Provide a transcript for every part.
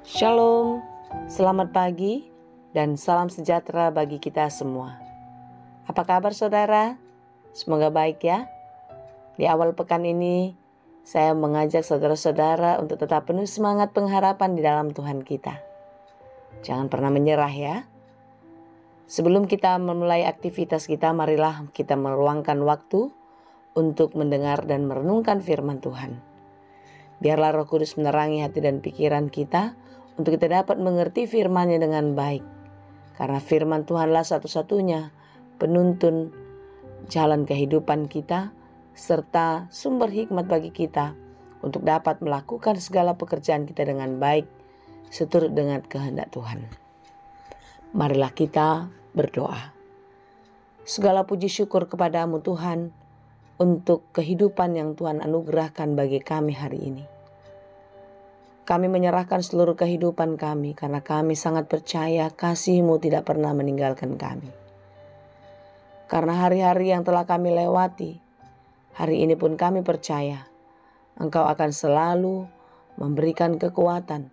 Shalom, selamat pagi dan salam sejahtera bagi kita semua. Apa kabar saudara? Semoga baik ya. Di awal pekan ini, saya mengajak saudara-saudara untuk tetap penuh semangat pengharapan di dalam Tuhan kita. Jangan pernah menyerah ya. Sebelum kita memulai aktivitas kita, marilah kita meluangkan waktu untuk mendengar dan merenungkan firman Tuhan. Biarlah Roh Kudus menerangi hati dan pikiran kita untuk kita dapat mengerti firman-Nya dengan baik. Karena firman Tuhanlah satu-satunya penuntun jalan kehidupan kita serta sumber hikmat bagi kita untuk dapat melakukan segala pekerjaan kita dengan baik seturut dengan kehendak Tuhan. Marilah kita berdoa. Segala puji syukur kepadamu Tuhan untuk kehidupan yang Tuhan anugerahkan bagi kami hari ini. Kami menyerahkan seluruh kehidupan kami karena kami sangat percaya kasih-Mu tidak pernah meninggalkan kami. Karena hari-hari yang telah kami lewati, hari ini pun kami percaya Engkau akan selalu memberikan kekuatan,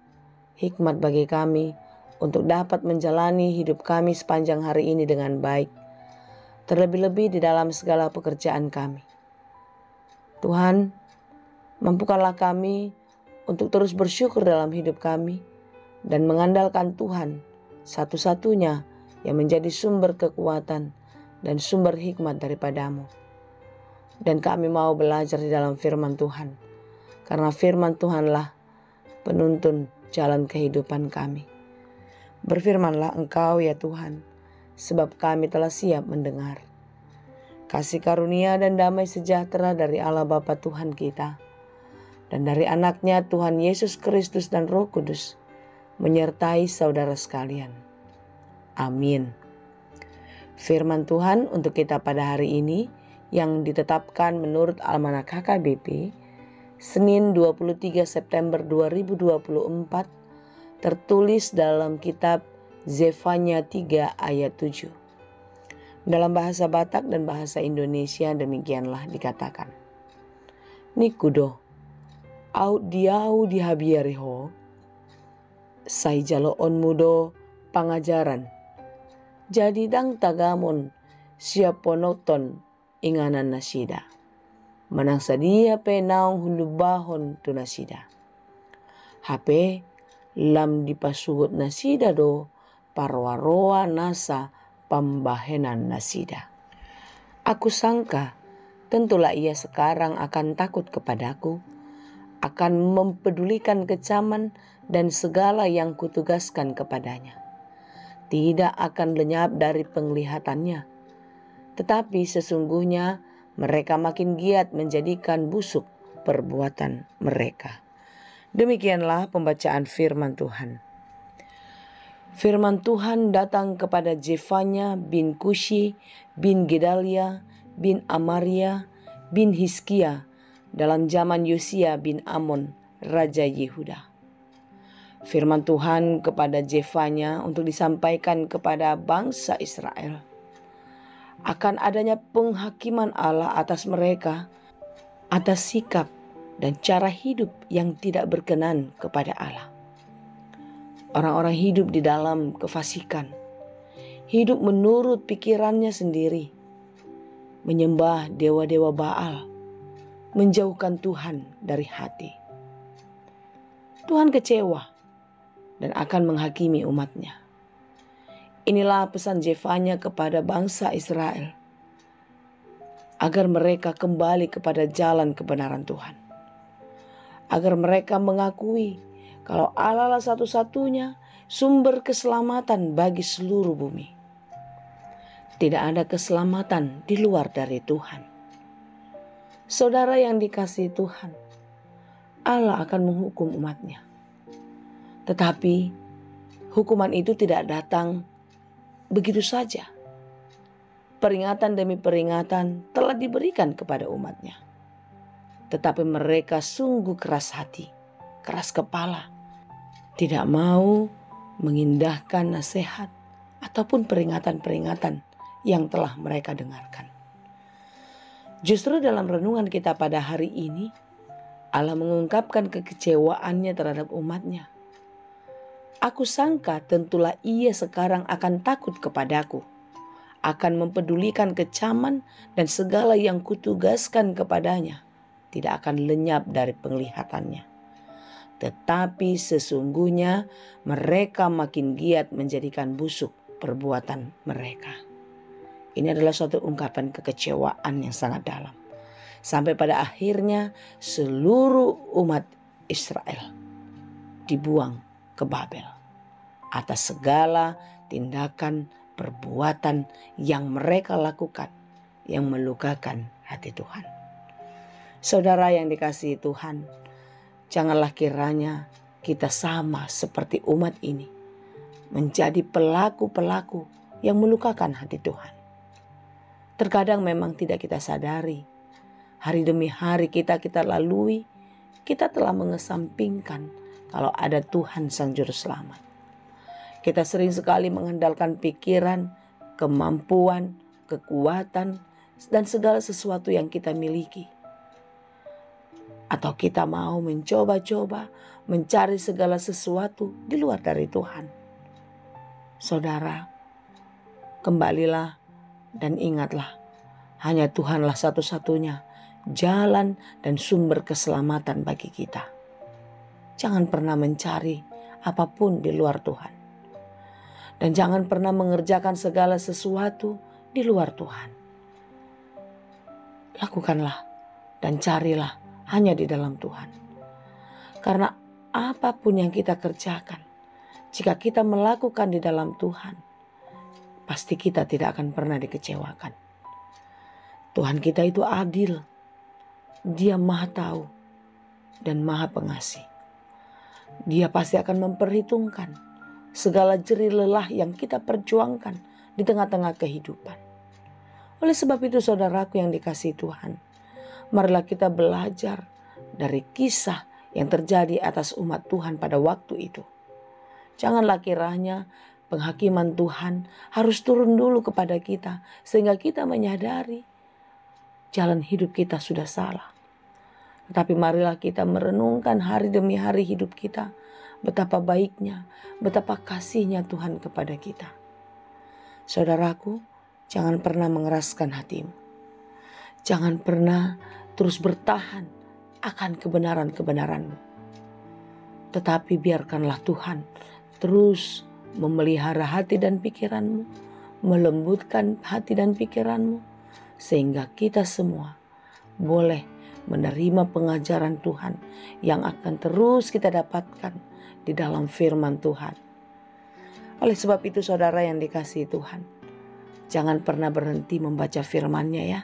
hikmat bagi kami untuk dapat menjalani hidup kami sepanjang hari ini dengan baik. Terlebih-lebih di dalam segala pekerjaan kami. Tuhan, mampukanlah kami untuk terus bersyukur dalam hidup kami dan mengandalkan Tuhan satu-satunya yang menjadi sumber kekuatan dan sumber hikmat daripada-Mu. Dan kami mau belajar di dalam firman Tuhan, karena firman Tuhanlah penuntun jalan kehidupan kami. Berfirmanlah Engkau ya Tuhan, sebab kami telah siap mendengar. Kasih karunia dan damai sejahtera dari Allah Bapa Tuhan kita, dan dari anaknya Tuhan Yesus Kristus dan Roh Kudus menyertai saudara sekalian. Amin. Firman Tuhan untuk kita pada hari ini yang ditetapkan menurut Almanak HKBP Senin 23 September 2024 tertulis dalam kitab Zefanya 3 ayat 7. Dalam bahasa Batak dan bahasa Indonesia demikianlah dikatakan. Nikudo au diau dihabiariho, sai jaloon mudo pangajaran. Jadi dang tagamon siap ponoton inganan nasida. Manang sadia pe naong hulubahon tu nasida. Hape lam dipasugot nasida do parwaroa nasa pambahenan nasida. Aku sangka tentulah ia sekarang akan takut kepadaku, akan mempedulikan kecaman dan segala yang kutugaskan kepadanya. Tidak akan lenyap dari penglihatannya, tetapi sesungguhnya mereka makin giat menjadikan busuk perbuatan mereka. Demikianlah pembacaan firman Tuhan. Firman Tuhan datang kepada Zefanya bin Kushi bin Gedalia bin Amaria bin Hizkia dalam zaman Yosia bin Amon, Raja Yehuda. Firman Tuhan kepada Zefanya untuk disampaikan kepada bangsa Israel. Akan adanya penghakiman Allah atas mereka, atas sikap dan cara hidup yang tidak berkenan kepada Allah. Orang-orang hidup di dalam kefasikan, hidup menurut pikirannya sendiri, menyembah dewa-dewa Baal, menjauhkan Tuhan dari hati. Tuhan kecewa dan akan menghakimi umatnya. Inilah pesan Zefanya kepada bangsa Israel, agar mereka kembali kepada jalan kebenaran Tuhan. Agar mereka mengakui kalau Allah lah satu-satunya sumber keselamatan bagi seluruh bumi. Tidak ada keselamatan di luar dari Tuhan. Saudara yang dikasihi Tuhan, Allah akan menghukum umatnya. Tetapi hukuman itu tidak datang begitu saja. Peringatan demi peringatan telah diberikan kepada umatnya. Tetapi mereka sungguh keras hati, keras kepala, tidak mau mengindahkan nasihat ataupun peringatan-peringatan yang telah mereka dengarkan. Justru dalam renungan kita pada hari ini, Allah mengungkapkan kekecewaannya terhadap umatnya. Aku sangka tentulah ia sekarang akan takut kepadaku, akan mempedulikan kecaman dan segala yang kutugaskan kepadanya tidak akan lenyap dari penglihatannya. Tetapi sesungguhnya mereka makin giat menjadikan busuk perbuatan mereka. Ini adalah suatu ungkapan kekecewaan yang sangat dalam. Sampai pada akhirnya seluruh umat Israel dibuang ke Babel atas segala tindakan perbuatan yang mereka lakukan yang melukakan hati Tuhan. Saudara yang dikasihi Tuhan, janganlah kiranya kita sama seperti umat ini, menjadi pelaku-pelaku yang melukakan hati Tuhan. Terkadang memang tidak kita sadari, hari demi hari kita lalui, kita telah mengesampingkan kalau ada Tuhan Sang Juru Selamat. Kita sering sekali mengandalkan pikiran, kemampuan, kekuatan, dan segala sesuatu yang kita miliki. Atau kita mau mencoba-coba mencari segala sesuatu di luar dari Tuhan. Saudara, kembalilah dan ingatlah, hanya Tuhanlah satu-satunya jalan dan sumber keselamatan bagi kita. Jangan pernah mencari apapun di luar Tuhan. Dan jangan pernah mengerjakan segala sesuatu di luar Tuhan. Lakukanlah dan carilah hanya di dalam Tuhan. Karena apapun yang kita kerjakan, jika kita melakukan di dalam Tuhan, pasti kita tidak akan pernah dikecewakan. Tuhan kita itu adil. Dia Maha Tahu dan Maha Pengasih. Dia pasti akan memperhitungkan segala jerih lelah yang kita perjuangkan di tengah-tengah kehidupan. Oleh sebab itu saudaraku yang dikasihi Tuhan, marilah kita belajar dari kisah yang terjadi atas umat Tuhan pada waktu itu. Janganlah kiranya penghakiman Tuhan harus turun dulu kepada kita sehingga kita menyadari jalan hidup kita sudah salah. Tetapi marilah kita merenungkan hari demi hari hidup kita, betapa baiknya, betapa kasihnya Tuhan kepada kita. Saudaraku, jangan pernah mengeraskan hatimu. Jangan pernah terus bertahan akan kebenaran-kebenaranmu. Tetapi biarkanlah Tuhan terus memelihara hati dan pikiranmu, melembutkan hati dan pikiranmu, sehingga kita semua boleh menerima pengajaran Tuhan yang akan terus kita dapatkan di dalam firman Tuhan. Oleh sebab itu saudara yang dikasihi Tuhan, jangan pernah berhenti membaca firman-Nya ya.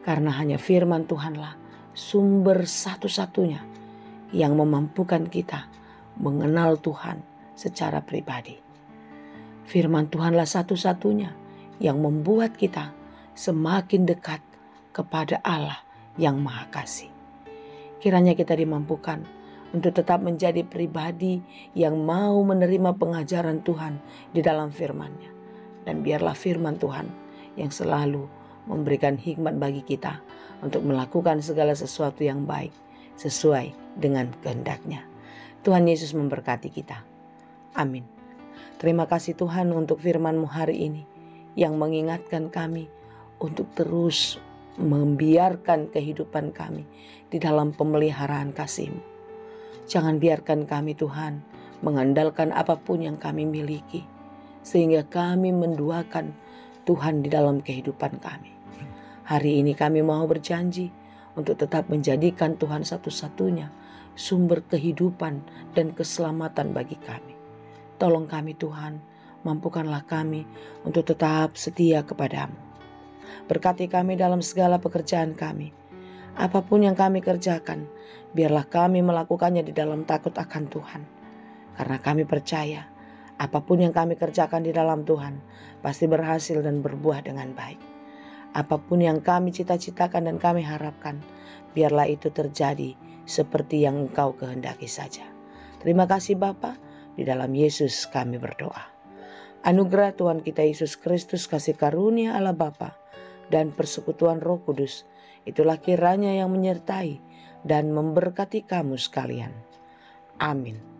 Karena hanya firman Tuhanlah sumber satu-satunya yang memampukan kita mengenal Tuhan secara pribadi. Firman Tuhanlah satu-satunya yang membuat kita semakin dekat kepada Allah yang Maha Kasih. Kiranya kita dimampukan untuk tetap menjadi pribadi yang mau menerima pengajaran Tuhan di dalam firman-Nya. Dan biarlah firman Tuhan yang selalu memberikan hikmat bagi kita untuk melakukan segala sesuatu yang baik sesuai dengan kehendak-Nya. Tuhan Yesus memberkati kita. Amin. Terima kasih Tuhan untuk firman-Mu hari ini yang mengingatkan kami untuk terus membiarkan kehidupan kami di dalam pemeliharaan kasih-Mu. Jangan biarkan kami Tuhan mengandalkan apapun yang kami miliki, sehingga kami menduakan Tuhan di dalam kehidupan kami. Hari ini kami mau berjanji untuk tetap menjadikan Tuhan satu-satunya sumber kehidupan dan keselamatan bagi kami. Tolong kami Tuhan, mampukanlah kami untuk tetap setia kepadamu. Berkati kami dalam segala pekerjaan kami. Apapun yang kami kerjakan, biarlah kami melakukannya di dalam takut akan Tuhan. Karena kami percaya, apapun yang kami kerjakan di dalam Tuhan, pasti berhasil dan berbuah dengan baik. Apapun yang kami cita-citakan dan kami harapkan, biarlah itu terjadi seperti yang Engkau kehendaki saja. Terima kasih Bapa, di dalam Yesus kami berdoa. Anugerah Tuhan kita Yesus Kristus, kasih karunia Allah Bapa, dan persekutuan Roh Kudus, itulah kiranya yang menyertai dan memberkati kamu sekalian. Amin.